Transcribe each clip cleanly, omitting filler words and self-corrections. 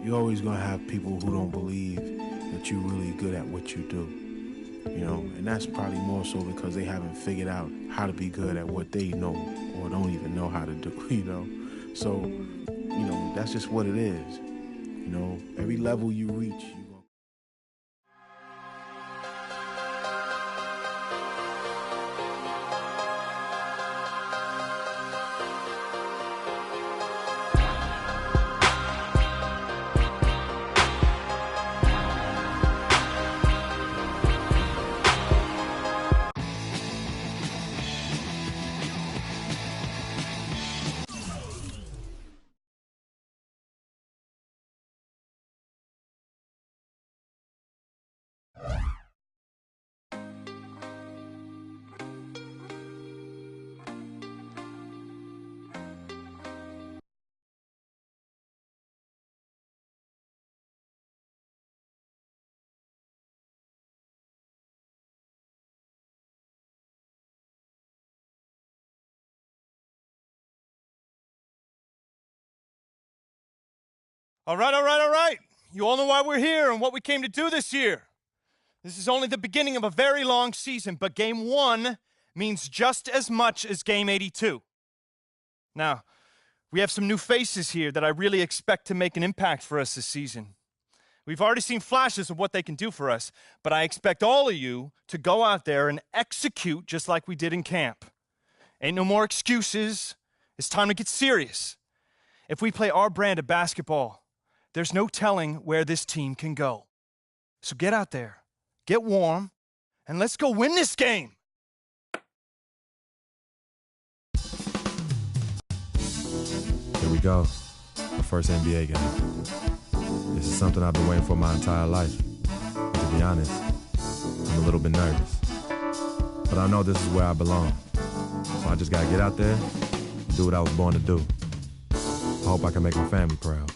you're always going to have people who don't believe that you're really good at what you do. You know, and that's probably more so because they haven't figured out how to be good at what they know or don't even know how to do, you know. So, you know, that's just what it is. You know, every level you reach, All right. You all know why we're here and what we came to do this year. This is only the beginning of a very long season, but Game 1 means just as much as Game 82. Now, we have some new faces here that I really expect to make an impact for us this season. We've already seen flashes of what they can do for us, but I expect all of you to go out there and execute just like we did in camp. Ain't no more excuses. It's time to get serious. If we play our brand of basketball, there's no telling where this team can go. So get out there, get warm, and let's go win this game. Here we go, the first NBA game. This is something I've been waiting for my entire life. But to be honest, I'm a little bit nervous. But I know this is where I belong. So I just gotta get out there and do what I was born to do. I hope I can make my family proud.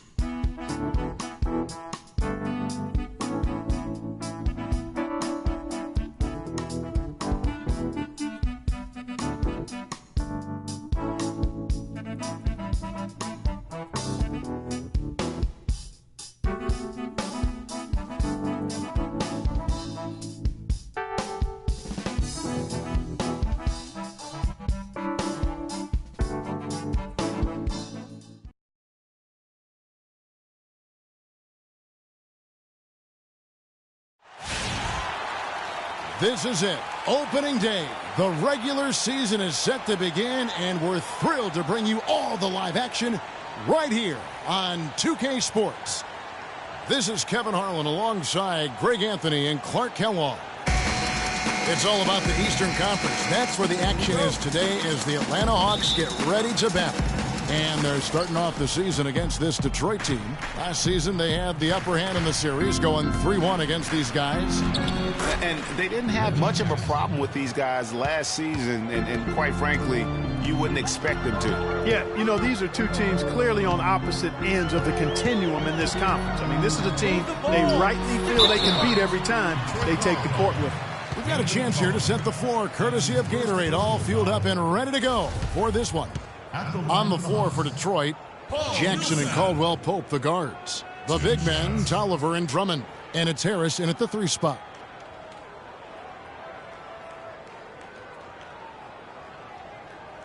This is it. Opening day. The regular season is set to begin, and we're thrilled to bring you all the live action right here on 2K Sports. This is Kevin Harlan alongside Greg Anthony and Clark Kellogg. It's all about the Eastern Conference. That's where the action is today as the Atlanta Hawks get ready to battle. And they're starting off the season against this Detroit team. Last season, they had the upper hand in the series, going 3-1 against these guys. And they didn't have much of a problem with these guys last season, and quite frankly, you wouldn't expect them to. Yeah, you know, these are two teams clearly on opposite ends of the continuum in this conference. I mean, this is a team they rightly feel they can beat every time they take the court with them. We've got a chance here to set the floor, courtesy of Gatorade, all fueled up and ready to go for this one. On the floor for Detroit, Jackson and Caldwell Pope, the guards. The big men, Tolliver and Drummond. And it's Harris in at the 3 spot.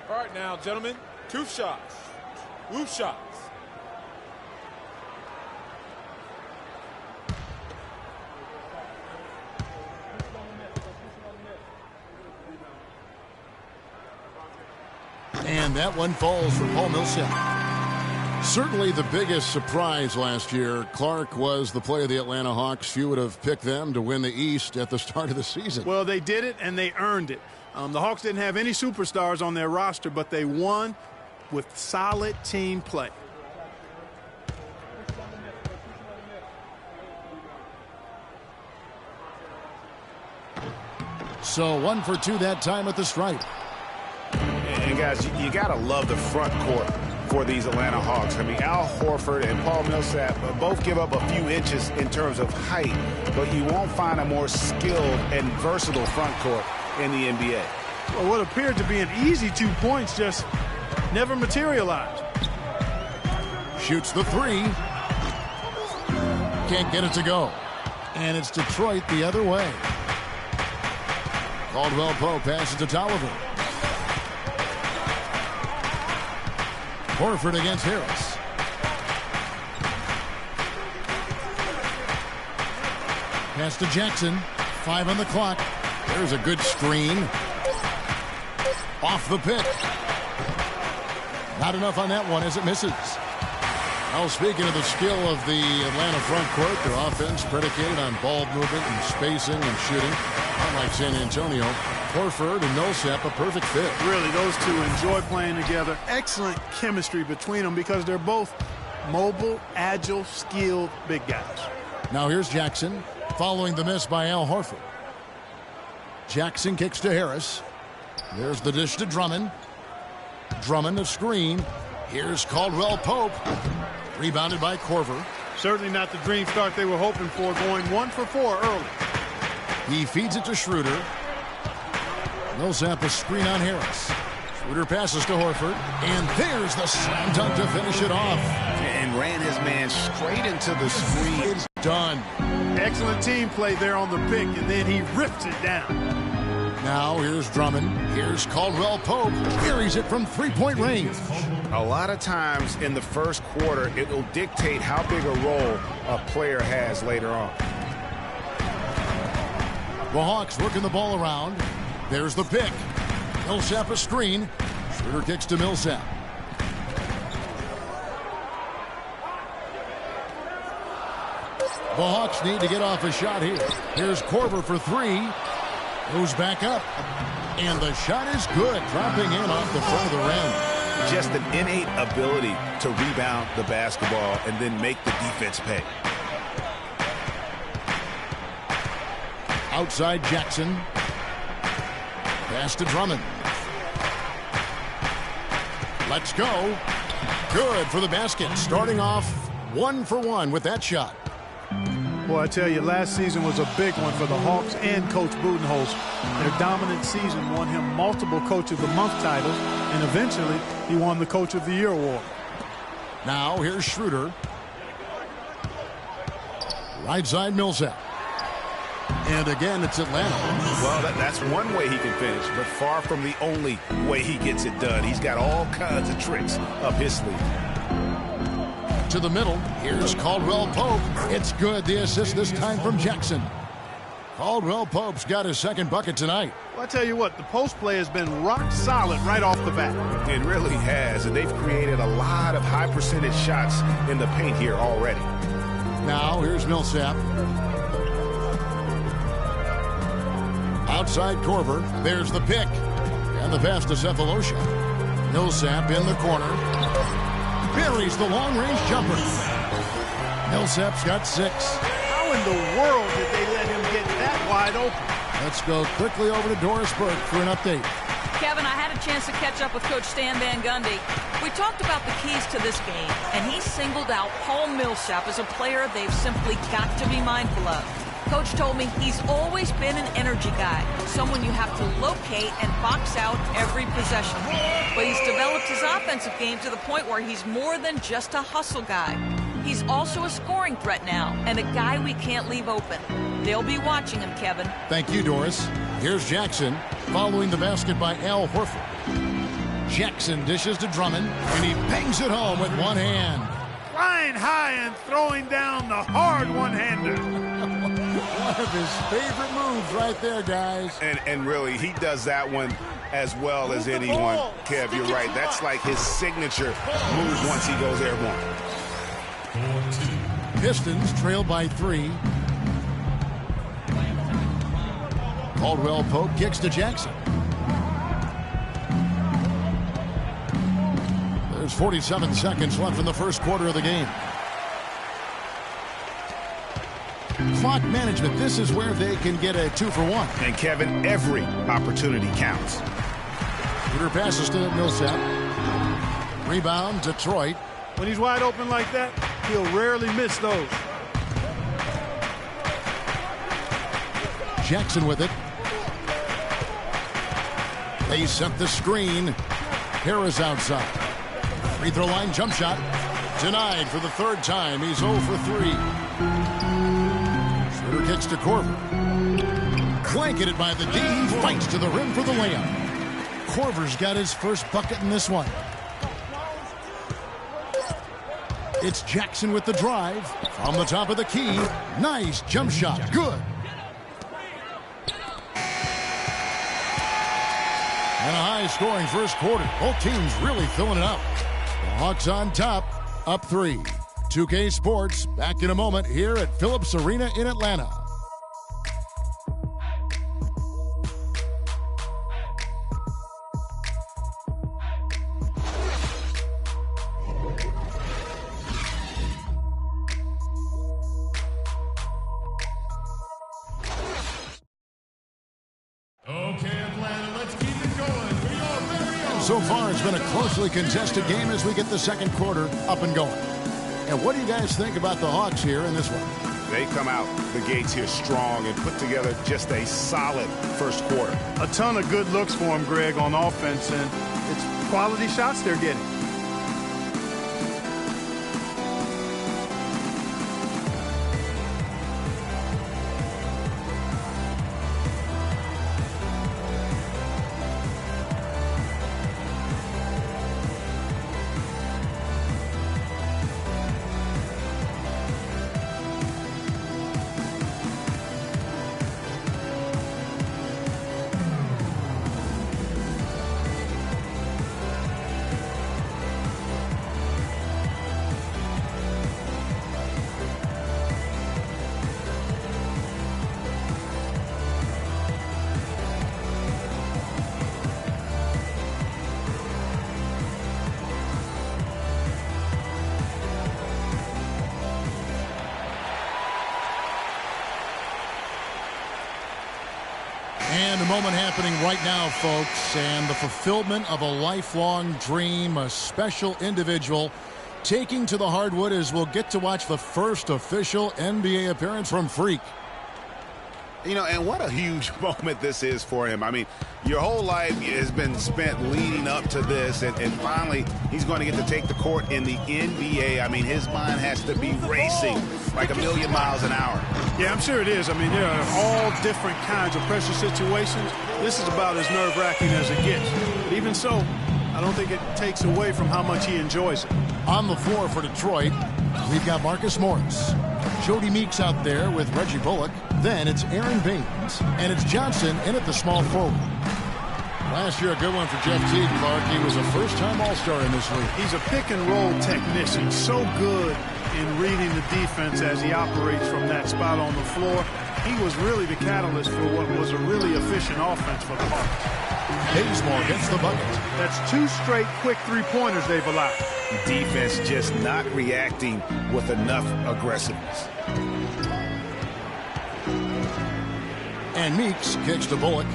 All right now, gentlemen, 2 shots. Loop shots. And that one falls for Paul Millsap. Certainly the biggest surprise last year, Clark, was the play of the Atlanta Hawks. Few would have picked them to win the East at the start of the season. Well, they did it, and they earned it. The Hawks didn't have any superstars on their roster, but they won with solid team play. So 1 for 2 that time at the stripe. And guys, you got to love the front court for these Atlanta Hawks. I mean, Al Horford and Paul Millsap both give up a few inches in terms of height, but you won't find a more skilled and versatile front court in the NBA. Well, what appeared to be an easy 2 points just never materialized. Shoots the 3. can't get it to go. And it's Detroit the other way. Caldwell Pope passes to Tolliver. Horford against Harris. Pass to Jackson. 5 on the clock. There's a good screen. Off the pick. Not enough on that one as it misses. Well, speaking of the skill of the Atlanta front court, their offense predicated on ball movement and spacing and shooting. Unlike San Antonio, Horford and Millsap a perfect fit. Really, those two enjoy playing together. Excellent chemistry between them because they're both mobile, agile, skilled big guys. Now here's Jackson following the miss by Al Horford. Jackson kicks to Harris. There's the dish to Drummond. Drummond the screen. Here's Caldwell Pope. Rebounded by Korver. Certainly not the dream start they were hoping for, going 1 for 4 early. He feeds it to Schroeder. Millsap a screen on Harris. Schroeder passes to Horford. And there's the slam dunk to finish it off. And ran his man straight into the screen. It's done. Excellent team play there on the pick, and then he rips it down. Now here's Drummond. Here's Caldwell Pope. Carries it from three-point range. A lot of times in the first quarter, it will dictate how big a role a player has later on. The Hawks working the ball around. There's the pick. Millsap a screen. Schroeder kicks to Millsap. The Hawks need to get off a shot here. Here's Korver for 3. Goes back up. And the shot is good. Dropping in off the front of the rim. Just an innate ability to rebound the basketball and then make the defense pay. Outside Jackson. Pass to Drummond. Let's go. Good for the basket. Starting off 1 for 1 with that shot. Boy, I tell you, last season was a big one for the Hawks and Coach Budenholzer. Their dominant season won him multiple Coach of the Month titles, and eventually he won the Coach of the Year award. Now here's Schroeder. Right side Millsap. And again, it's Atlanta. Well, that's one way he can finish, but far from the only way he gets it done. He's got all kinds of tricks up his sleeve. To the middle. Here's Caldwell Pope. It's good. The assist this time from Jackson. Caldwell Pope's got his second bucket tonight. Well, I tell you what, the post play has been rock solid right off the bat. It really has, and they've created a lot of high percentage shots in the paint here already. Now here's Millsap. Outside Korver. There's the pick. And the pass to Cephalosha. Millsap in the corner. Buries the long-range jumper. Millsap's got 6. How in the world did they let him get that wide open? Let's go quickly over to Doris Burke for an update. Kevin, I had a chance to catch up with Coach Stan Van Gundy. We talked about the keys to this game, and he singled out Paul Millsap as a player they've simply got to be mindful of. Coach told me he's always been an energy guy, someone you have to locate and box out every possession. But he's developed his offensive game to the point where he's more than just a hustle guy. He's also a scoring threat now, and a guy we can't leave open. They'll be watching him, Kevin. Thank you, Doris. Here's Jackson, following the basket by Al Horford. Jackson dishes to Drummond, and he bangs it home with one hand. Flying high and throwing down the hard one-hander. One of his favorite moves right there, guys. And really, he does that one as well as anyone. Kev, you're right. That's like his signature move once he goes airborne. Pistons trail by 3. Caldwell Pope kicks to Jackson. There's 47 seconds left in the first quarter of the game. Clock management, this is where they can get a 2 for 1. And Kevin, every opportunity counts. Schroeder passes to Millsap. Rebound, Detroit. When he's wide open like that, he'll rarely miss those. Jackson with it. They set the screen. Harris outside. Free throw line jump shot. Denied for the third time. He's 0 for 3. Schroeder kicks to Korver. Blanketed by the D. He fights to the rim for the layup. Korver's got his first bucket in this one. It's Jackson with the drive. From the top of the key. Nice jump shot. Good. And a high-scoring first quarter. Both teams really filling it up. The Hawks on top, up 3. 2K Sports, back in a moment here at Phillips Arena in Atlanta. So far, it's been a closely contested game as we get the second quarter up and going. And what do you guys think about the Hawks here in this one? They come out the gates here strong and put together just a solid first quarter. A ton of good looks for him, Greg, on offense, and it's quality shots they're getting. And a moment happening right now, folks, and the fulfillment of a lifelong dream, a special individual taking to the hardwood as we'll get to watch the first official NBA appearance from Freak. You know, and what a huge moment this is for him. I mean, your whole life has been spent leading up to this, and finally he's going to get to take the court in the NBA. I mean, his mind has to be racing like a million miles an hour. Yeah, I'm sure it is. I mean, there are all different kinds of pressure situations. This is about as nerve-wracking as it gets. But even so, I don't think it takes away from how much he enjoys it. On the floor for Detroit, we've got Marcus Morris. Jody Meeks out there with Reggie Bullock. Then it's Aaron Baines. And it's Johnson in at the small forward. Last year, a good one for Jeff Teague, Clark. He was a first-time All-Star in this league. He's a pick-and-roll technician. So good in reading the defense as he operates from that spot on the floor. He was really the catalyst for what was a really efficient offense for the Hawks. Bazemore gets the bucket. That's 2 straight quick three-pointers they've allowed. Defense just not reacting with enough aggressiveness. And Meeks kicks to Bullock.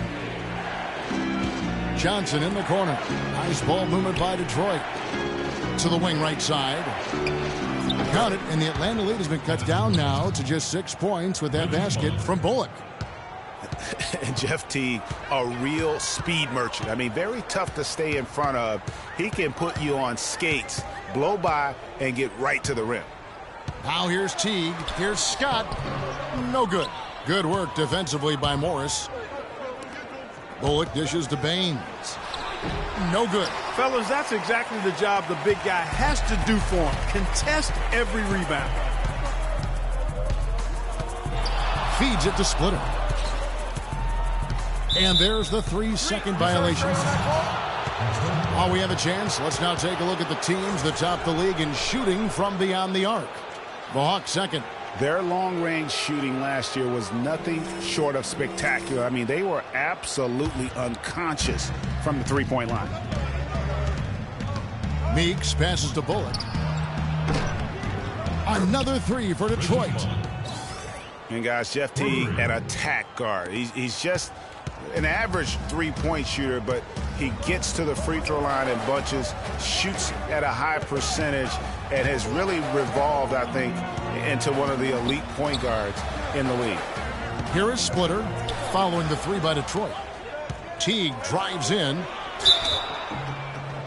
Johnson in the corner. Nice ball movement by Detroit. To the wing right side. Count it, and the Atlanta lead has been cut down now to just 6 points with that basket from Bullock. And Jeff Teague, a real speed merchant. I mean, very tough to stay in front of. He can put you on skates, blow by, and get right to the rim. Now here's Teague. Here's Scott. No good. Good work defensively by Morris. Bullock dishes to Baines. No good. Fellas, that's exactly the job the big guy has to do for him. Contest every rebound. Feeds it to Splitter. And there's the 3-second violation. While we have a chance, let's now take a look at the teams that top the league in shooting from beyond the arc. The Hawks second. Their long-range shooting last year was nothing short of spectacular. I mean, they were absolutely unconscious from the three-point line. Meeks passes to Bullock. Another 3 for Detroit. And guys, Jeff Teague, an attack guard. He's just an average three-point shooter, but he gets to the free throw line in bunches, shoots at a high percentage, and has really revolved, I think, into one of the elite point guards in the league. Here is Splitter following the 3 by Detroit. Teague drives in.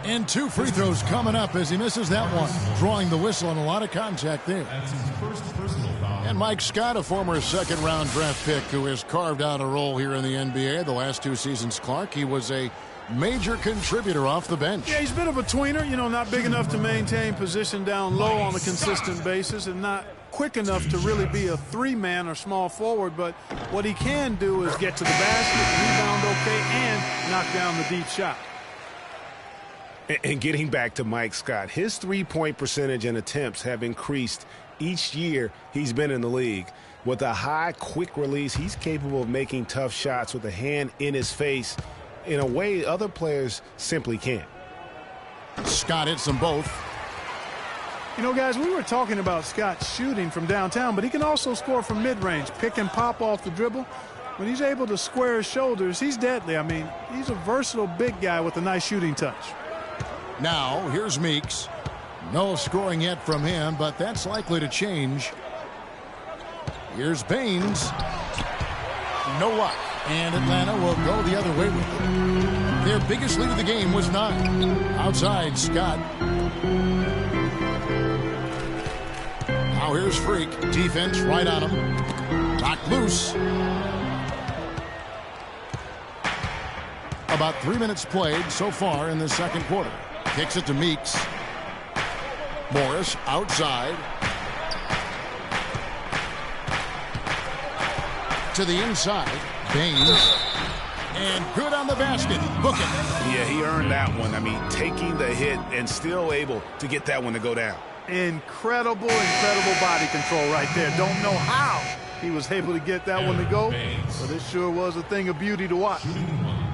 And 2 free throws coming up as he misses that one. Drawing the whistle and a lot of contact there. And Mike Scott, a former second-round draft pick who has carved out a role here in the NBA the last 2 seasons, Clark. He was a major contributor off the bench. Yeah, he's a bit of a tweener, not big enough to maintain position down low on a consistent basis and not quick enough to really be a 3-man or small forward, but what he can do is get to the basket, rebound okay, and knock down the deep shot. And getting back to Mike Scott, his three-point percentage and attempts have increased each year he's been in the league. With a high, quick release, he's capable of making tough shots with a hand in his face in a way other players simply can't. Scott hits them both. Guys, we were talking about Scott shooting from downtown, but he can also score from mid-range, pick and pop off the dribble. When he's able to square his shoulders, he's deadly. I mean, he's a versatile big guy with a nice shooting touch. Now, here's Meeks. No scoring yet from him, but that's likely to change. Here's Baines. No luck. And Atlanta will go the other way with it. Their biggest lead of the game was 9. Outside, Scott. Now here's Freak. Defense right on him. Knocked loose. About 3 minutes played so far in the second quarter. Kicks it to Meeks. Morris outside. To the inside. Baines. And good on the basket. Book it. Yeah, he earned that one. I mean, taking the hit and still able to get that one to go down. Incredible body control right there. Don't know how he was able to get that one to go, but it sure was a thing of beauty to watch.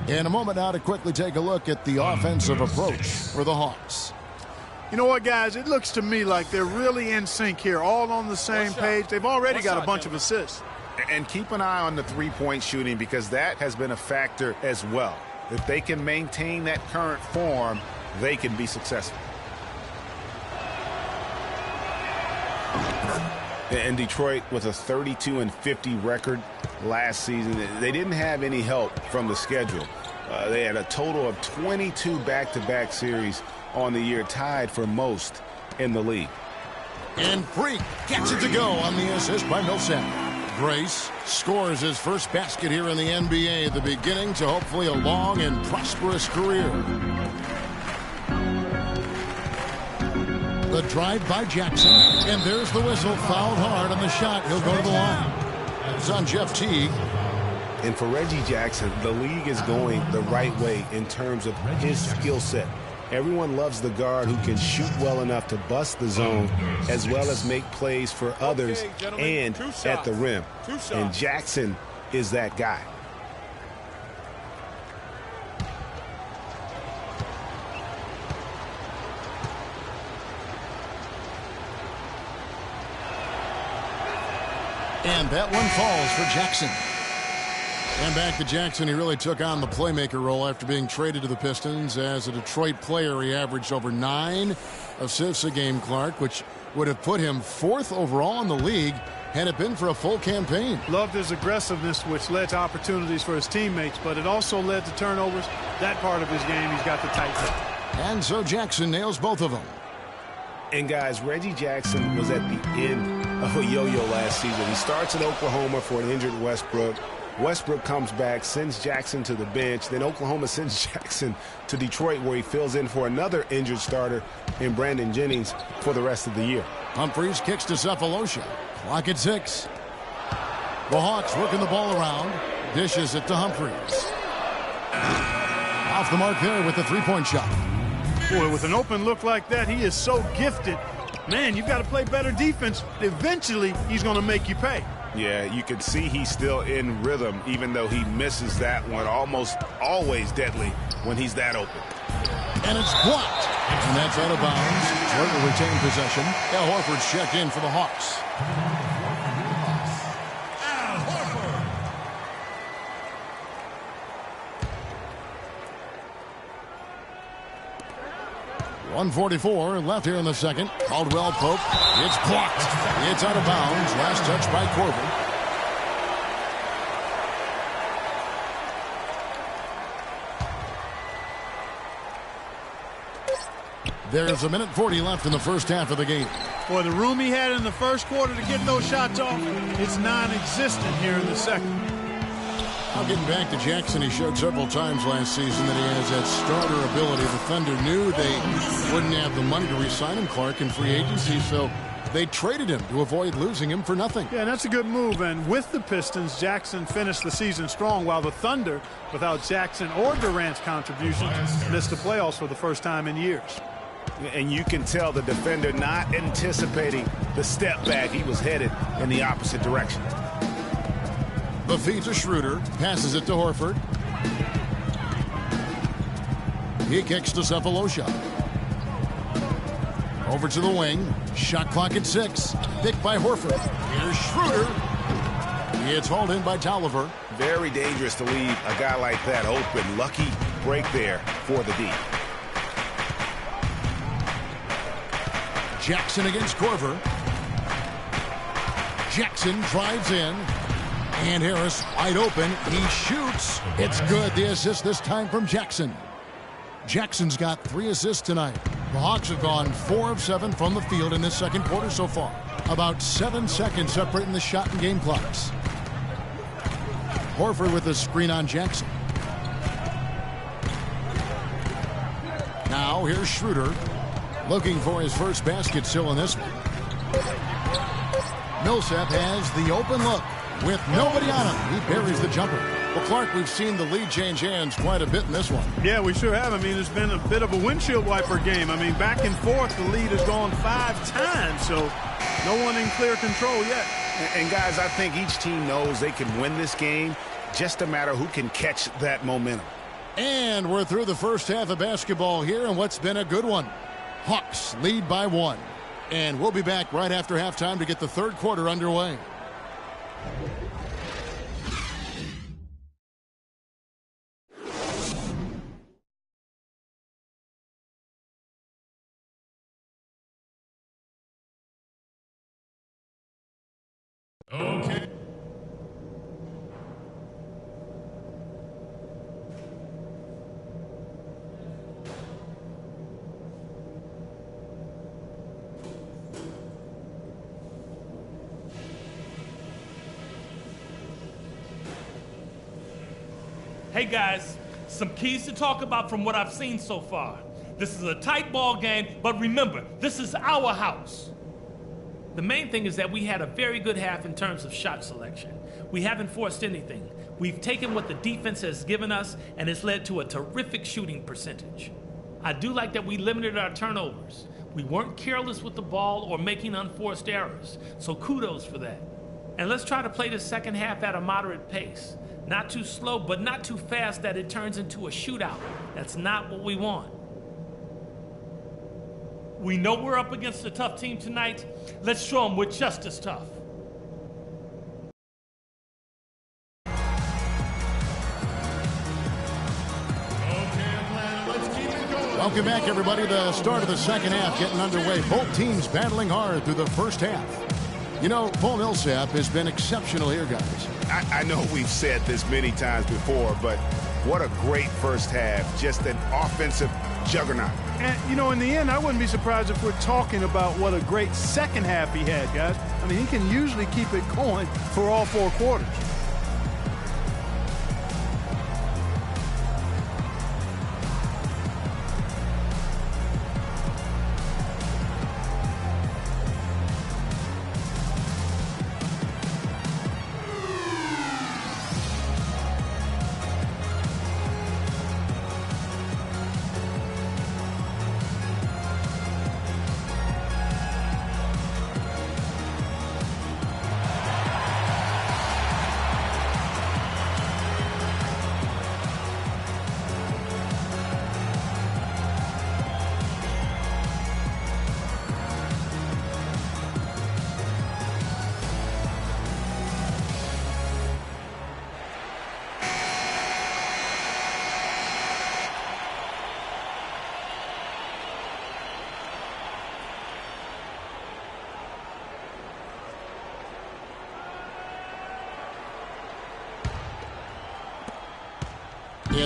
In a moment now to quickly take a look at the offensive approach for the Hawks. You know what, guys? It looks to me like they're really in sync here, all on the same page. They've already got a bunch of assists. And keep an eye on the three-point shooting because that has been a factor as well. If they can maintain that current form, they can be successful. And Detroit with a 32-50 record last season, they didn't have any help from the schedule. They had a total of 22 back-to-back series on the year, tied for most in the league. And Freak gets it to go on the assist by Millsap. Grace scores his first basket here in the NBA, the beginning to hopefully a long and prosperous career. The drive by Jackson, and there's the whistle. Fouled hard on the shot. He'll go to the line. It's on Jeff Teague. And for Reggie Jackson, the league is going the right way in terms of his skill set. Everyone loves the guard who can shoot well enough to bust the zone as well as make plays for others and at the rim. And Jackson is that guy. And that one falls for Jackson. And back to Jackson. He really took on the playmaker role after being traded to the Pistons. As a Detroit player, he averaged over 9 assists a game, Clark, which would have put him 4th overall in the league had it been for a full campaign. Loved his aggressiveness, which led to opportunities for his teammates, but it also led to turnovers. That part of his game, he's got to tighten up. And so Jackson nails both of them. And guys, Reggie Jackson was at the end of a yo-yo last season. He starts in Oklahoma for an injured Westbrook. Westbrook comes back, sends Jackson to the bench. Then Oklahoma sends Jackson to Detroit, where he fills in for another injured starter in Brandon Jennings for the rest of the year. Humphries kicks to Cephalosha. Clock at 6. The Hawks working the ball around. Dishes it to Humphries. Off the mark there with the three-point shot. Boy, with an open look like that, he is so gifted. Man, you've got to play better defense. Eventually, he's going to make you pay. Yeah, you can see he's still in rhythm, even though he misses that one. Almost always deadly when he's that open. And it's blocked. And that's out of bounds. Detroit will retain possession. Al Horford's checked in for the Hawks. Al Horford. 1:44 left here in the second. Caldwell Pope. It's blocked. It's out of bounds. Last touch by Corbin. There's 1:40 left in the first half of the game. Boy, the room he had in the first quarter to get those shots off, it's non-existent here in the second. Now getting back to Jackson, he showed several times last season that he has that starter ability. The Thunder knew they wouldn't have the money to re-sign him, Clark, in free agency, so they traded him to avoid losing him for nothing. Yeah, that's a good move. And with the Pistons, Jackson finished the season strong, while the Thunder, without Jackson or Durant's contributions, missed the playoffs for the first time in years. And you can tell the defender not anticipating the step back. He was headed in the opposite direction. The feed to Schroeder, passes it to Horford. He kicks to Cephalosha. Over to the wing. Shot clock at 6. Picked by Horford. Here's Schroeder. It's hauled in by Tolliver. Very dangerous to leave a guy like that open. Lucky break there for the D. Jackson against Korver. Jackson drives in. And Harris wide open. He shoots. It's good. The assist this time from Jackson. Jackson's got 3 assists tonight. The Hawks have gone 4 of 7 from the field in this second quarter so far. About 7 seconds separating the shot and game clocks. Horford with a screen on Jackson. Now here's Schroeder. Looking for his first basket still in this one. Millsap has the open look with nobody on him. He buries the jumper. Well, Clark, we've seen the lead change hands quite a bit in this one. Yeah, we sure have. I mean, it's been a bit of a windshield wiper game. I mean, back and forth, the lead has gone 5 times, so no one in clear control yet. And guys, I think each team knows they can win this game. Just a matter who can catch that momentum. And we're through the first half of basketball here, and what's been a good one. Hawks lead by 1. And we'll be back right after halftime to get the third quarter underway. Okay. Hey guys, some keys to talk about from what I've seen so far. This is a tight ball game, but remember, this is our house. The main thing is that we had a very good half in terms of shot selection. We haven't forced anything. We've taken what the defense has given us, and it's led to a terrific shooting percentage. I do like that we limited our turnovers. We weren't careless with the ball or making unforced errors, so kudos for that. And let's try to play the second half at a moderate pace. Not too slow, but not too fast that it turns into a shootout. That's not what we want. We know we're up against a tough team tonight. Let's show them we're just as tough. Welcome back, everybody. The start of the second half getting underway. Both teams battling hard through the first half. You know, Paul Millsap has been exceptional here, guys. I know we've said this many times before, but what a great first half. Just an offensive juggernaut. And, you know, in the end, I wouldn't be surprised if we're talking about what a great second half he had, guys. I mean, he can usually keep it going for all 4 quarters.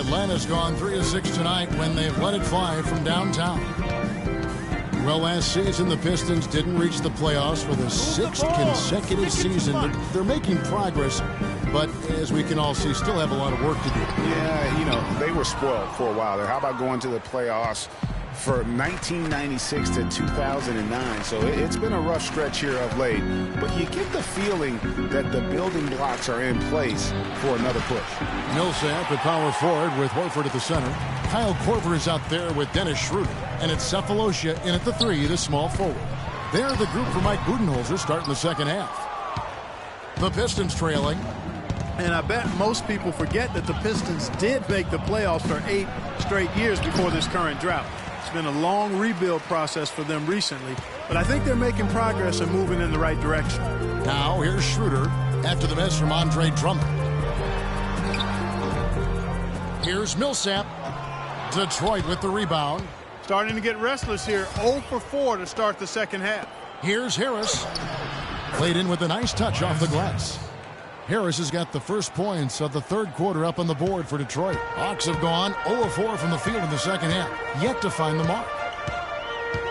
Atlanta's gone 3 of 6 tonight when they've let it fly from downtown. Well, last season, the Pistons didn't reach the playoffs for the 6th consecutive season. They're making progress, but as we can all see, still have a lot of work to do. Yeah, you know, they were spoiled for a while there. How about going to the playoffs for 1996 to 2009? So it's been a rough stretch here of late, but you get the feeling that the building blocks are in place for another push. Millsap at power forward with Horford at the center. Kyle Korver is out there with Dennis Schroeder. And it's Cephalosha in at the 3, the small forward. They're the group for Mike Budenholzer starting the second half. The Pistons trailing. And I bet most people forget that the Pistons did make the playoffs for 8 straight years before this current drought. It's been a long rebuild process for them recently, but I think they're making progress and moving in the right direction. Now here's Schroeder after the miss from Andre Drummond. Here's Millsap. Detroit with the rebound. Starting to get restless here. 0 for 4 to start the second half. Here's Harris. Played in with a nice touch off the glass. Harris has got the first points of the third quarter up on the board for Detroit. Hawks have gone 0 of 4 from the field in the second half. Yet to find the mark.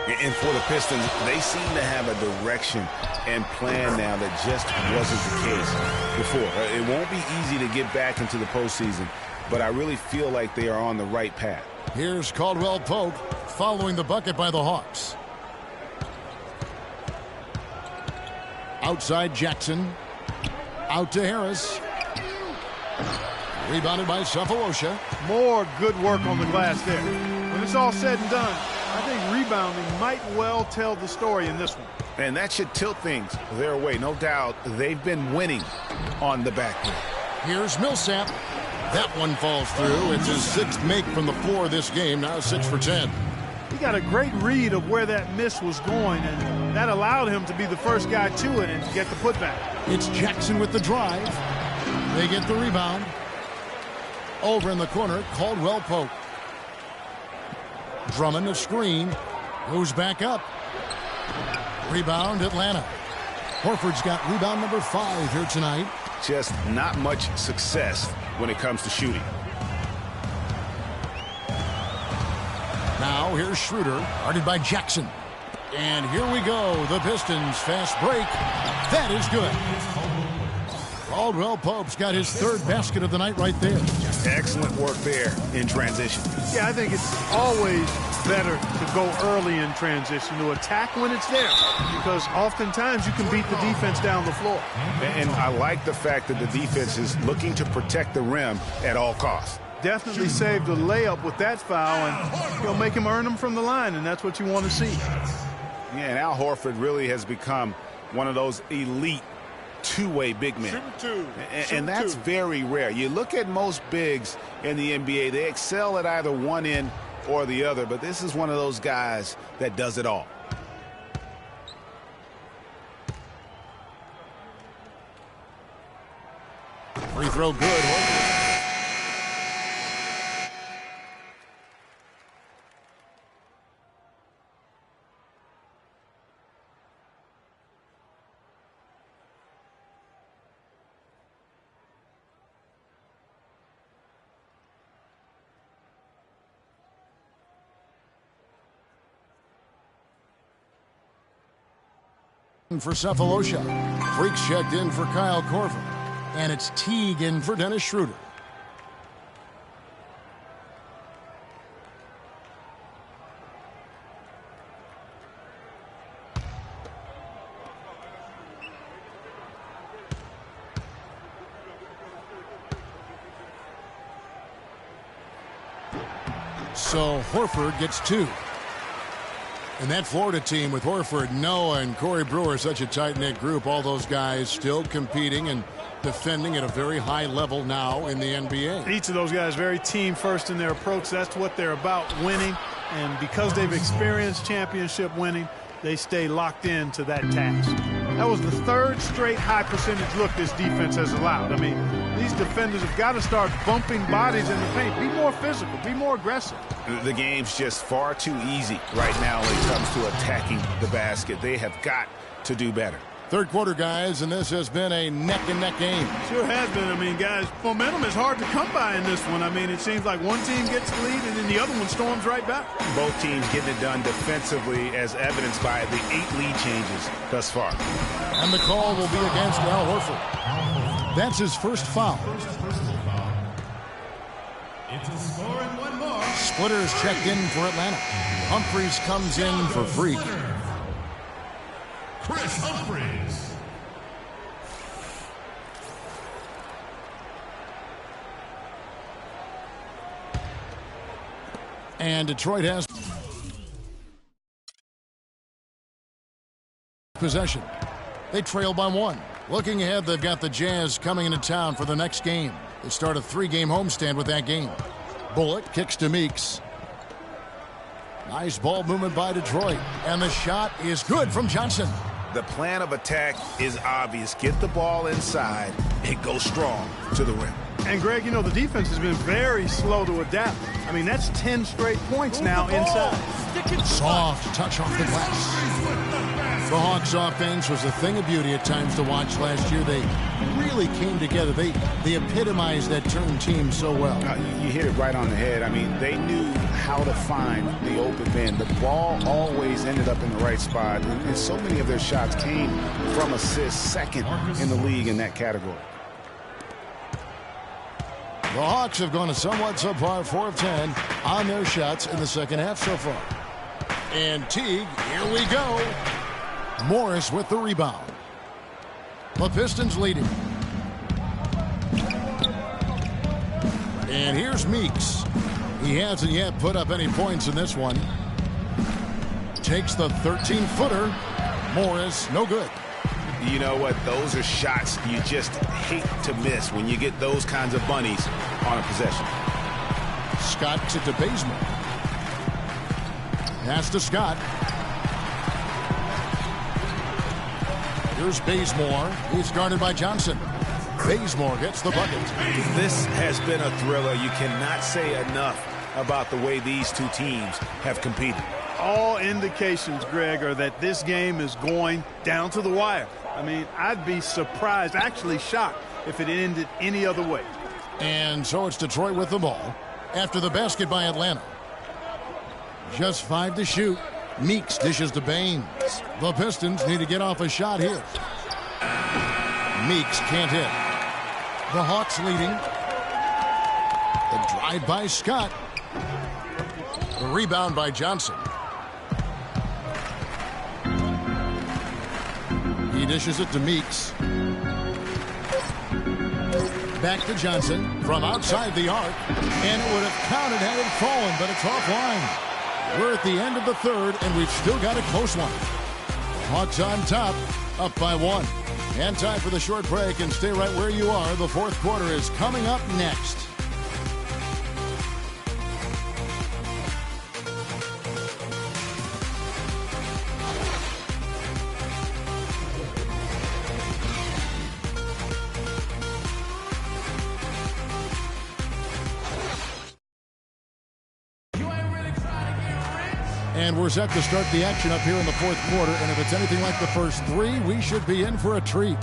And for the Pistons, they seem to have a direction and plan now that just wasn't the case before. It won't be easy to get back into the postseason, but I really feel like they are on the right path. Here's Caldwell Pope following the bucket by the Hawks. Outside Jackson. Out to Harris. Rebounded by Cephalosha. More good work on the glass there. When it's all said and done, I think rebounding might well tell the story in this one. And that should tilt things their way. No doubt they've been winning on the back end. Here's Millsap. That one falls through. It's his 6th make from the floor this game. Now 6 for 10. He got a great read of where that miss was going, and that allowed him to be the first guy to it and to get the putback. It's Jackson with the drive. They get the rebound. Over in the corner, Caldwell Pope. Drummond a screen. Goes back up. Rebound Atlanta. Horford's got rebound number 5 here tonight. Just not much success when it comes to shooting. Now here's Schroeder, guarded by Jackson. And here we go, the Pistons fast break. That is good. Caldwell Pope's got his 3rd basket of the night right there. Excellent work there in transition. Yeah, I think it's always better to go early in transition, to attack when it's there, because oftentimes you can beat the defense down the floor. And I like the fact that the defense is looking to protect the rim at all costs. Definitely saved a layup with that foul, and you'll make him earn them from the line, and that's what you want to see. Yeah, and Al Horford really has become one of those elite two-way big men. And that's very rare. You look at most bigs in the NBA, they excel at either one end or the other, but this is one of those guys that does it all. Free throw good. For Cephalosha. Freaks checked in for Kyle Korver. And it's Teague in for Dennis Schroeder. So Horford gets 2. And that Florida team with Horford, Noah, and Corey Brewer, such a tight-knit group. All those guys still competing and defending at a very high level now in the NBA. Each of those guys very team-first in their approach. That's what they're about, winning. And because they've experienced championship winning, they stay locked into that task. That was the 3rd straight high-percentage look this defense has allowed. I mean, these defenders have got to start bumping bodies in the paint. Be more physical. Be more aggressive. The game's just far too easy right now when it comes to attacking the basket. They have got to do better. Third quarter, guys, and this has been a neck-and-neck game. Sure has been. I mean, guys, momentum is hard to come by in this one. I mean, it seems like one team gets the lead and then the other one storms right back. Both teams getting it done defensively, as evidenced by the 8 lead changes thus far. And the call will be against Al Horford. That's his first foul. It's a score and one more. Splitter's checked in for Atlanta. Humphries comes in for Freak. Chris Humphries. And Detroit has possession. They trail by 1. Looking ahead, they've got the Jazz coming into town for the next game. They start a 3-game homestand with that game. Bullock kicks to Meeks. Nice ball movement by Detroit. And the shot is good from Johnson. The plan of attack is obvious. Get the ball inside and go strong to the rim. And, Greg, you know, the defense has been very slow to adapt. I mean, that's 10 straight points now inside. Soft touch off the glass. The Hawks' offense was a thing of beauty at times to watch last year. They really came together. They epitomized that term team so well. You hit it right on the head. I mean, they knew how to find the open man. The ball always ended up in the right spot. And so many of their shots came from assists, second in the league in that category. The Hawks have gone a somewhat subpar 4 of 10 on their shots in the second half so far. And Teague, here we go. Morris with the rebound. The Pistons leading. And here's Meeks. He hasn't yet put up any points in this one. Takes the 13-footer. Morris, no good. You know what? Those are shots you just hate to miss when you get those kinds of bunnies on a possession. Scott to Bazemore. Pass to Scott. Here's Bazemore. He's guarded by Johnson. Bazemore gets the bucket. This has been a thriller. You cannot say enough about the way these two teams have competed. All indications, Greg, are that this game is going down to the wire. I mean, I'd be surprised, actually shocked, if it ended any other way. And so it's Detroit with the ball after the basket by Atlanta. Just 5 to shoot. Meeks dishes to Baines. The Pistons need to get off a shot here. Meeks can't hit. The Hawks leading. The drive by Scott. The rebound by Johnson. He dishes it to Meeks. Back to Johnson from outside the arc. And it would have counted had it fallen, but it's offline. We're at the end of the third, and we've still got a close one. Hawks on top, up by 1. And time for the short break, and stay right where you are. The fourth quarter is coming up next. And we're set to start the action up here in the fourth quarter. And if it's anything like the first 3, we should be in for a treat.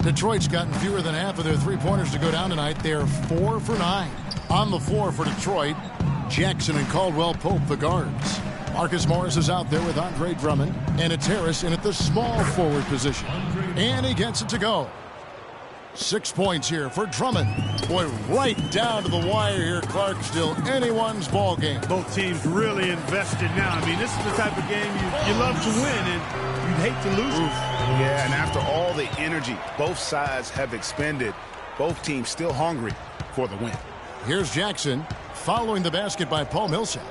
Detroit's gotten fewer than half of their three-pointers to go down tonight. They're 4 for 9. On the floor for Detroit, Jackson and Caldwell Pope, the guards. Marcus Morris is out there with Andre Drummond, and it's Harris in at the small forward position. And he gets it to go. 6 points here for Drummond. Boy, right down to the wire here, Clark. Still anyone's ball game. Both teams really invested now. I mean, this is the type of game you love to win, and you'd hate to lose it. Yeah, and after all the energy both sides have expended, both teams still hungry for the win. Here's Jackson following the basket by Paul Millsap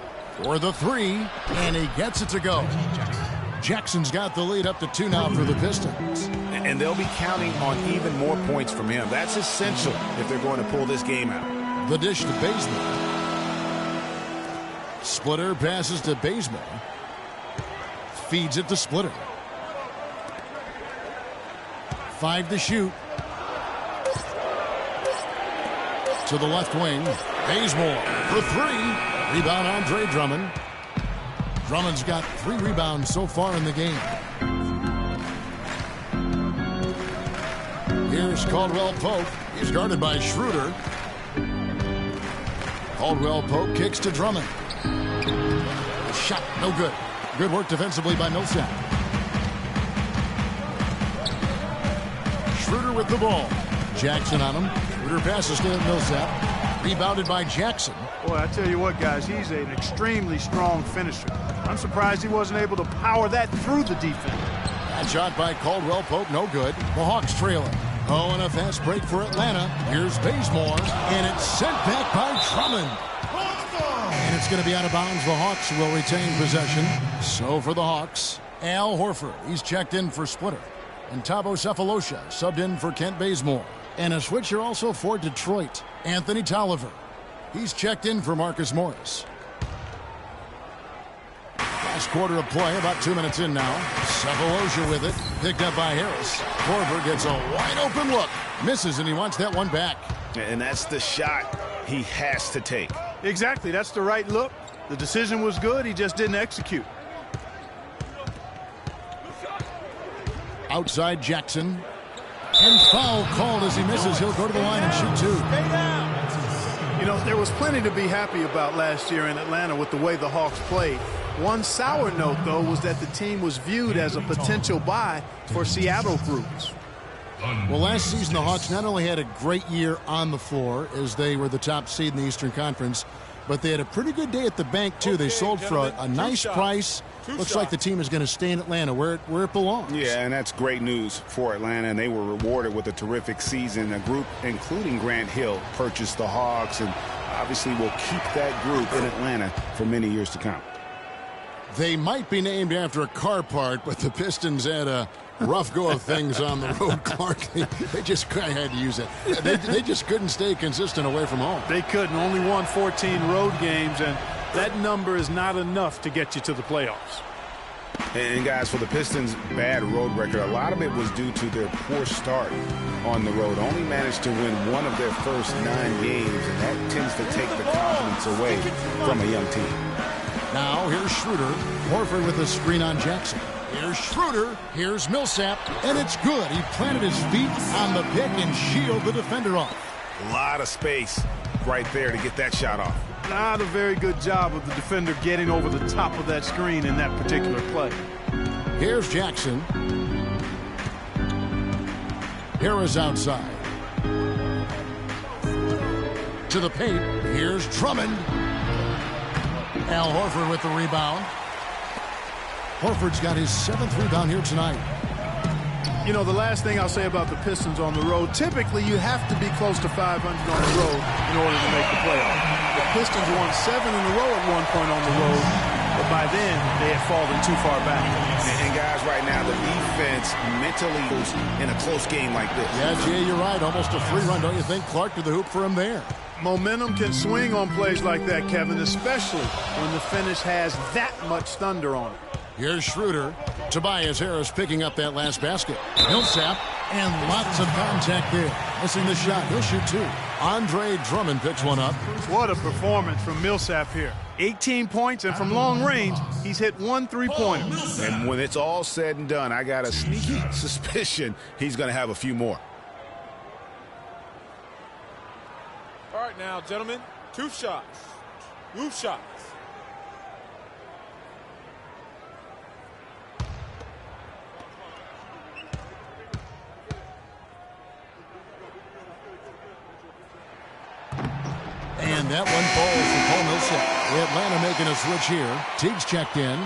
for the 3, and he gets it to go. Jackson's got the lead up to 2 now for the Pistons. And they'll be counting on even more points from him. That's essential if they're going to pull this game out. The dish to Bazemore. Splitter passes to Bazemore. Feeds it to Splitter. 5 to shoot. to the left wing. Bazemore for three. Rebound, Andre Drummond. Drummond's got 3 rebounds so far in the game. Here's Caldwell Pope. He's guarded by Schroeder. Caldwell Pope kicks to Drummond. The shot, no good. Good work defensively by Millsap. Schroeder with the ball. Jackson on him. Schroeder passes to Millsap. Rebounded by Jackson. Boy, I tell you what, guys, he's an extremely strong finisher. I'm surprised he wasn't able to power that through the defense. That shot by Caldwell Pope, no good. The Hawks trailing. Oh, and a fast break for Atlanta. Here's Bazemore, and it's sent back by Drummond. And it's going to be out of bounds. The Hawks will retain possession. So for the Hawks, Al Horford. He's checked in for Splitter. And Thabo Sefolosha subbed in for Kent Bazemore. And a switcher also for Detroit, Anthony Tolliver. He's checked in for Marcus Morris. Last quarter of play, about 2 minutes in now. Sefolosha with it, picked up by Harris. Korver gets a wide open look. Misses, and he wants that one back. And that's the shot he has to take. Exactly, that's the right look. The decision was good, he just didn't execute. Outside Jackson. And foul called as he misses. He'll go to the line and shoot 2. You know, there was plenty to be happy about last year in Atlanta with the way the Hawks played. One sour note, though, was that the team was viewed as a potential buy for Seattle groups. Well, last season, the Hawks not only had a great year on the floor, as they were the top seed in the Eastern Conference, but they had a pretty good day at the bank, too. They sold for a nice price. Looks like the team is going to stay in Atlanta where it belongs. Yeah, and that's great news for Atlanta, and they were rewarded with a terrific season. A group, including Grant Hill, purchased the Hawks, and obviously will keep that group in Atlanta for many years to come. They might be named after a car part, but the Pistons had a rough go of things on the road, Clark. They just kind of had to use it. They just couldn't stay consistent away from home. They couldn't. Only won 14 road games, and that number is not enough to get you to the playoffs. And guys, for the Pistons' bad road record, a lot of it was due to their poor start on the road. Only managed to win one of their first 9 games, and that tends to take the confidence away from a young team. Now here's Schroeder. Horford with a screen on Jackson. Here's Schroeder. Here's Millsap. And it's good. He planted his feet on the pick and shielded the defender off. A lot of space right there to get that shot off. Not a very good job of the defender getting over the top of that screen in that particular play. Here's Jackson. Harris outside. To the paint. Here's Drummond. Al Horford with the rebound. Horford's got his 7th rebound here tonight. You know, the last thing I'll say about the Pistons on the road, typically you have to be close to 500 on the road in order to make the playoffs. The Pistons won 7 in a row at one point on the road, but by then they had fallen too far back. And guys, right now the defense mentally goes in a close game like this. Yeah, Jay, you're right. Almost a free run, don't you think? Clark to the hoop for him there. Momentum can swing on plays like that, Kevin, especially when the finish has that much thunder on it. Here's Schroeder. Tobias Harris picking up that last basket. Millsap, and lots of contact there. Missing the shot. He'll shoot 2. Andre Drummond picks one up. What a performance from Millsap here. 18 points, and from long range, he's hit 1 3-pointer. And when it's all said and done, I got a sneaky suspicion he's going to have a few more. All right, now, gentlemen, 2 shots. 2 shots. And that one falls for Paul Millsap. Atlanta making a switch here. Teague's checked in.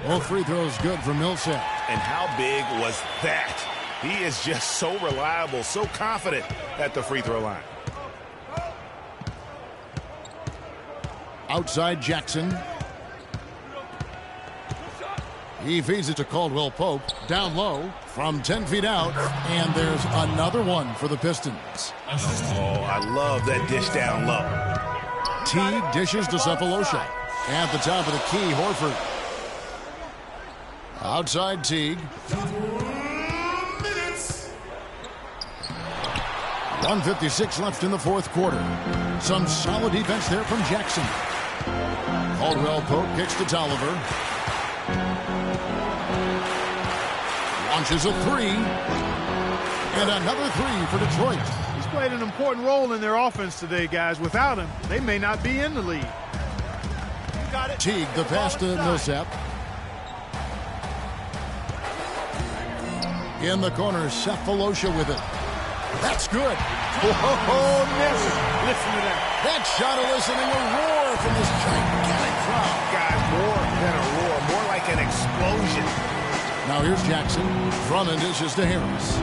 All free throws good for Millsap. And how big was that? He is just so reliable, so confident at the free throw line. Outside Jackson. He feeds it to Caldwell Pope. Down low. from 10 feet out, and there's another one for the Pistons. Oh, I love that dish down low. Teague dishes to Cephalosha. At the top of the key, Horford. Outside Teague. 1:56 left in the fourth quarter. Some solid defense there from Jackson. Caldwell Pope kicks to Tolliver. Launches a three. And another three for Detroit. He's played an important role in their offense today, guys. Without him, they may not be in the lead. Teague, the pass to Millsap. In the corner, Cephalosha with it. That's good. Oh, never. Listen to that. That shot eliciting a roar from this gigantic crowd. Guys, more than a roar, more like an explosion. Now here's Jackson. Drummond dishes to Harris.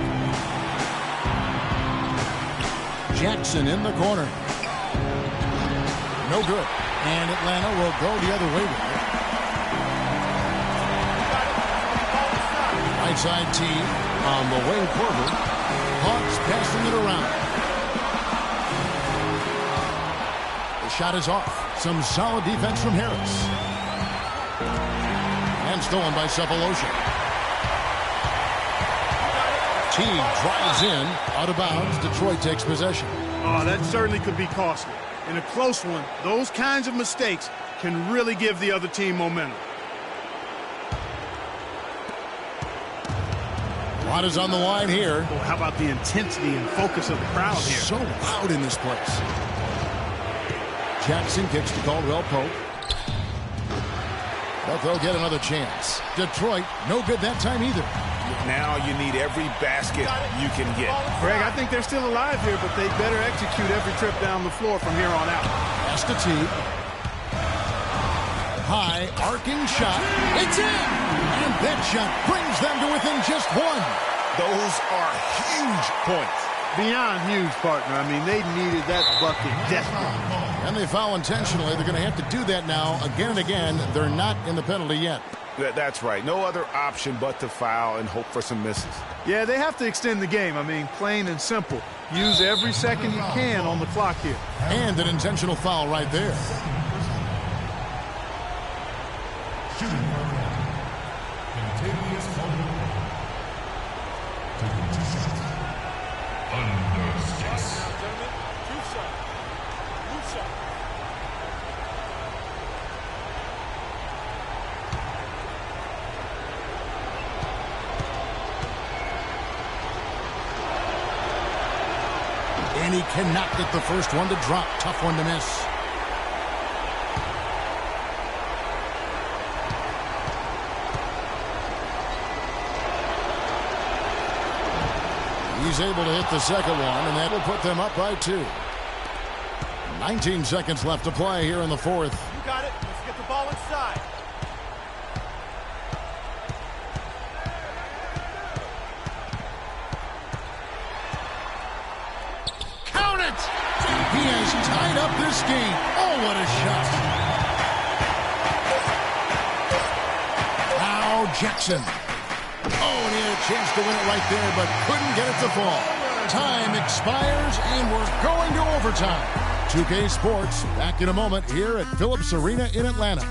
Jackson in the corner. No good. And Atlanta will go the other way with it. Right side team on the wing forward. Hawks passing it around. The shot is off. Some solid defense from Harris. And stolen by Cephalosha. Teague drives in. Out of bounds. Detroit takes possession. Oh, that certainly could be costly. In a close one, those kinds of mistakes can really give the other team momentum. A lot is on the line here. Oh, how about the intensity and focus of the crowd here? So loud in this place. Jackson kicks to Caldwell Pope. But they'll get another chance. Detroit, no good that time either. Now you need every basket you can get. Greg, I think they're still alive here, but they better execute every trip down the floor from here on out. Pass to Teague. High, arcing shot. It's in! And that shot brings them to within just one. Those are huge points. Beyond huge, partner. I mean, they needed that bucket desperately. And they foul intentionally. They're going to have to do that now again and again. They're not in the penalty yet. That's right. No other option but to foul and hope for some misses. Yeah, they have to extend the game. I mean, plain and simple. Use every second you can on the clock here. And an intentional foul right there. Shooting taking 2 shots. Under 6. Gentlemen, 2 shots. 2 shots. And he cannot get the first one to drop. Tough one to miss. He's able to hit the second one, and that will put them up by 2. 19 seconds left to play here in the fourth. You got it. Let's get the ball inside. Count it! He has tied up this game. Oh, what a shot. Now Jackson. Oh, and he had a chance to win it right there, but couldn't get it to fall. Time expires, and we're going to overtime. 2K Sports, back in a moment here at Phillips Arena in Atlanta.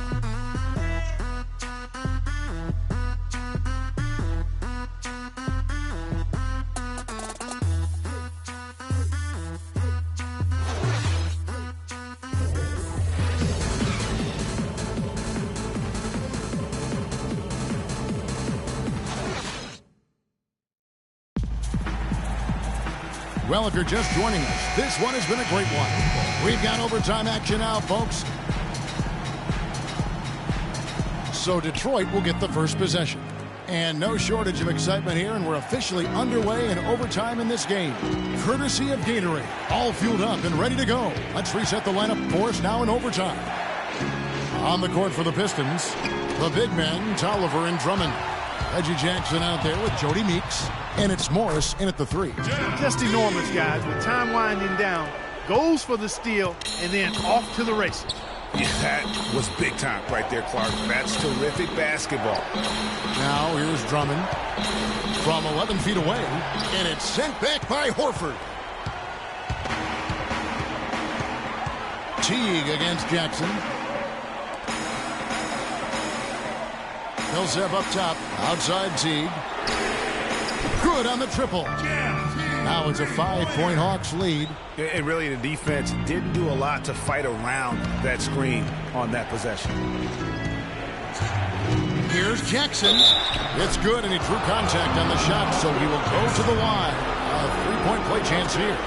Well, if you're just joining us, this one has been a great one. We've got overtime action now, folks. So Detroit will get the first possession. And no shortage of excitement here, and we're officially underway in overtime in this game. Courtesy of Gatorade, all fueled up and ready to go. Let's reset the lineup for us now in overtime. On the court for the Pistons, the big men, Tolliver and Drummond. Reggie Jackson out there with Jody Meeks. And it's Morris in at the 3. Just enormous, guys. With time winding down, goes for the steal, and then off to the races. Yeah, that was big time right there, Clark. That's terrific basketball. Now here's Drummond from 11 feet away, and it's sent back by Horford. Teague against Jackson. Millsap up top, outside Teague. Good on the triple. Now it's a 5-point Hawks lead. And really, the defense didn't do a lot to fight around that screen on that possession. Here's Jackson. It's good, and he drew contact on the shot, so he will go to the line. A 3-point play chance here.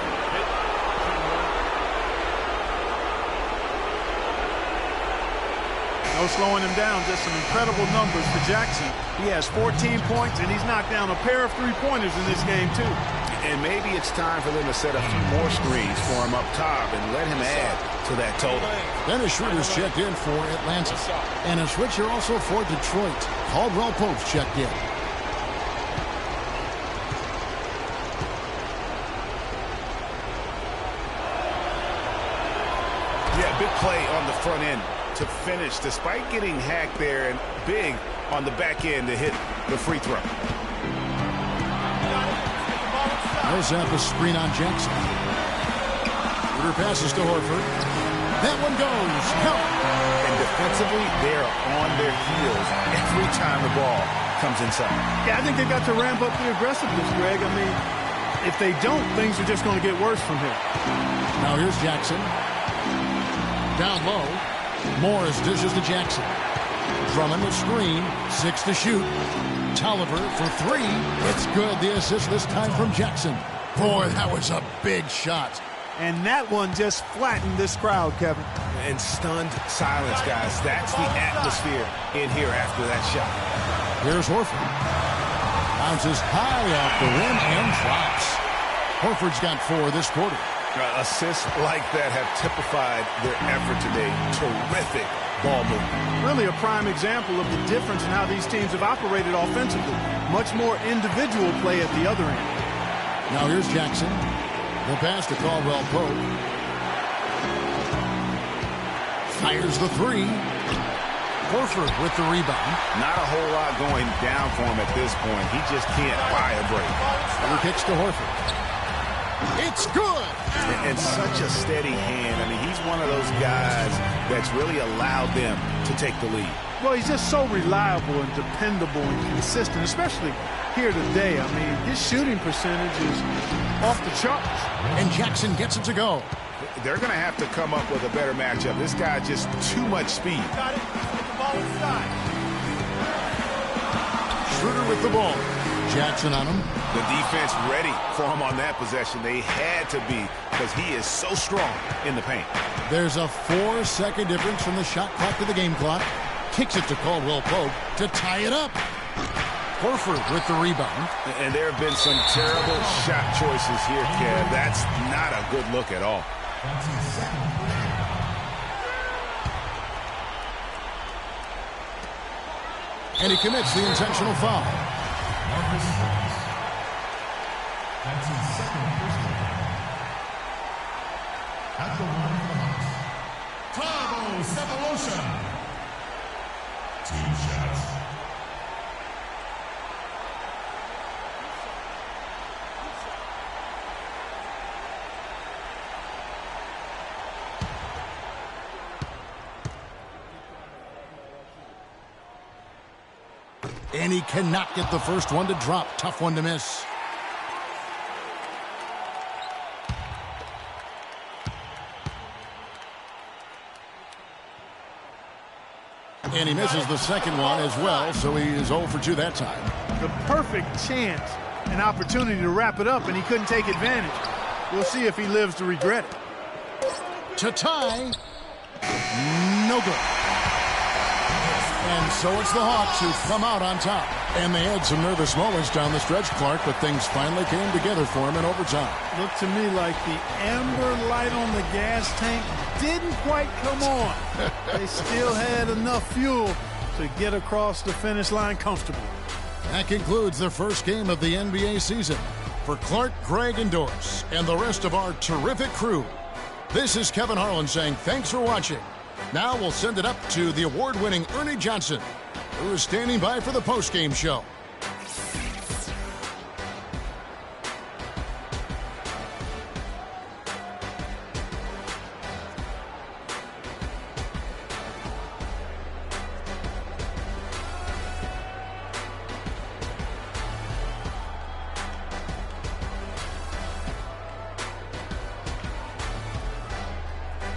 No slowing him down, just some incredible numbers for Jackson. He has 14 points, and he's knocked down a pair of three-pointers in this game, too. And maybe it's time for them to set a few more screens for him up top and let him add to that total. Dennis Schroeder's checked in for Atlanta. And a switcher also for Detroit. Caldwell Pope's checked in. Yeah, big play on the front end to finish, despite getting hacked there, and big on the back end to hit the free throw. Millsap a screen on Jackson. Schroeder passes to Horford. That one goes. Count. And defensively, they're on their heels every time the ball comes inside. Yeah, I think they've got to ramp up the aggressiveness, Greg. I mean, if they don't, things are just going to get worse from here. Now here's Jackson. Down low. Morris dishes to Jackson. Drummond with screen. 6 to shoot. Tolliver for 3. It's good. The assist this time from Jackson. Boy, that was a big shot. And that one just flattened this crowd, Kevin. And stunned silence, guys. That's the atmosphere in here after that shot. Here's Horford. Bounces high off the rim and drops. Horford's got 4 this quarter. Assists like that have typified their effort today. Terrific ball movement. Really a prime example of the difference in how these teams have operated offensively. Much more individual play at the other end. Now here's Jackson. The pass to Caldwell Pope. Fires the 3. Horford with the rebound. Not a whole lot going down for him at this point. He just can't buy a break. He kicks to Horford. It's good! And such a steady hand. I mean, he's one of those guys that's really allowed them to take the lead. Well, he's just so reliable and dependable and consistent, especially here today. I mean, his shooting percentage is off the charts. And Jackson gets it to go. They're going to have to come up with a better matchup. This guy just too much speed. Got it. Get the ball inside. Schroeder with the ball. Jackson on him. The defense ready for him on that possession. They had to be, because he is so strong in the paint. There's a 4-second difference from the shot clock to the game clock. Kicks it to Caldwell Pope to tie it up. Horford with the rebound. And there have been some terrible shot choices here, Kev. That's not a good look at all. And he commits the intentional foul. That's his second personal foul. At the line for the Hawks, Tabo Sefolosha. 2 shots. And he cannot get the first one to drop. Tough one to miss. And he misses the second one as well, so he is 0 for 2 that time. The perfect chance and opportunity to wrap it up, and he couldn't take advantage. We'll see if he lives to regret it. To tie. No good. And so it's the Hawks who come out on top. And they had some nervous moments down the stretch, Clark, but things finally came together for him in overtime. Looked to me like the amber light on the gas tank didn't quite come on. They still had enough fuel to get across the finish line comfortably. That concludes the first game of the NBA season. For Clark, Greg, and Doris, and the rest of our terrific crew, this is Kevin Harlan saying thanks for watching, Now we'll send it up to the award-winning Ernie Johnson, who is standing by for the post-game show.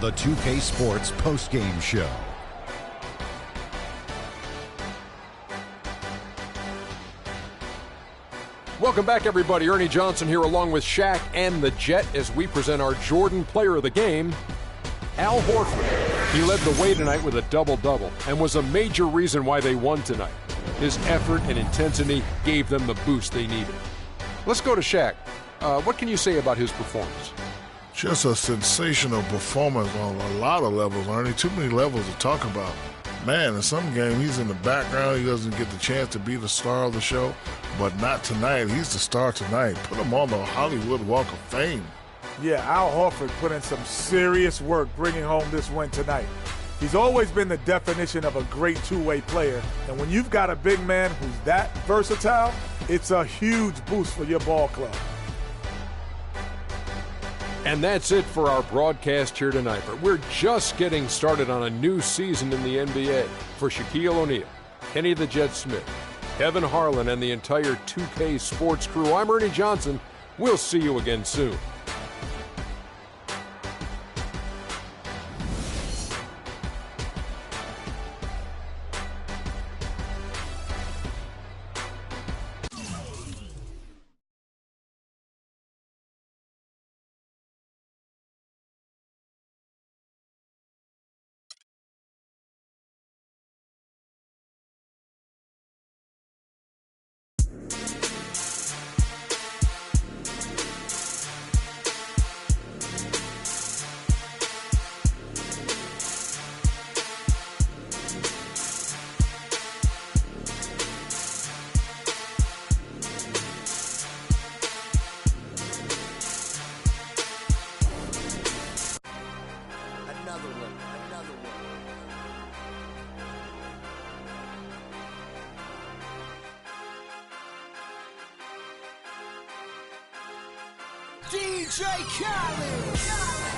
The 2K Sports postgame show. Welcome back, everybody. Ernie Johnson here along with Shaq and the Jet as we present our Jordan Player of the Game, Al Horford. He led the way tonight with a double-double and was a major reason why they won tonight. His effort and intensity gave them the boost they needed. Let's go to Shaq. What can you say about his performance? Just a sensational performance on a lot of levels, Ernie. Too many levels to talk about. Man, in some game, he's in the background. He doesn't get the chance to be the star of the show, but not tonight. He's the star tonight. Put him on the Hollywood Walk of Fame. Yeah, Al Horford put in some serious work bringing home this win tonight. He's always been the definition of a great two-way player, and when you've got a big man who's that versatile, it's a huge boost for your ball club. And that's it for our broadcast here tonight. But we're just getting started on a new season in the NBA. For Shaquille O'Neal, Kenny the Jet Smith, Kevin Harlan, and the entire 2K Sports crew, I'm Ernie Johnson. We'll see you again soon. DJ Khaled.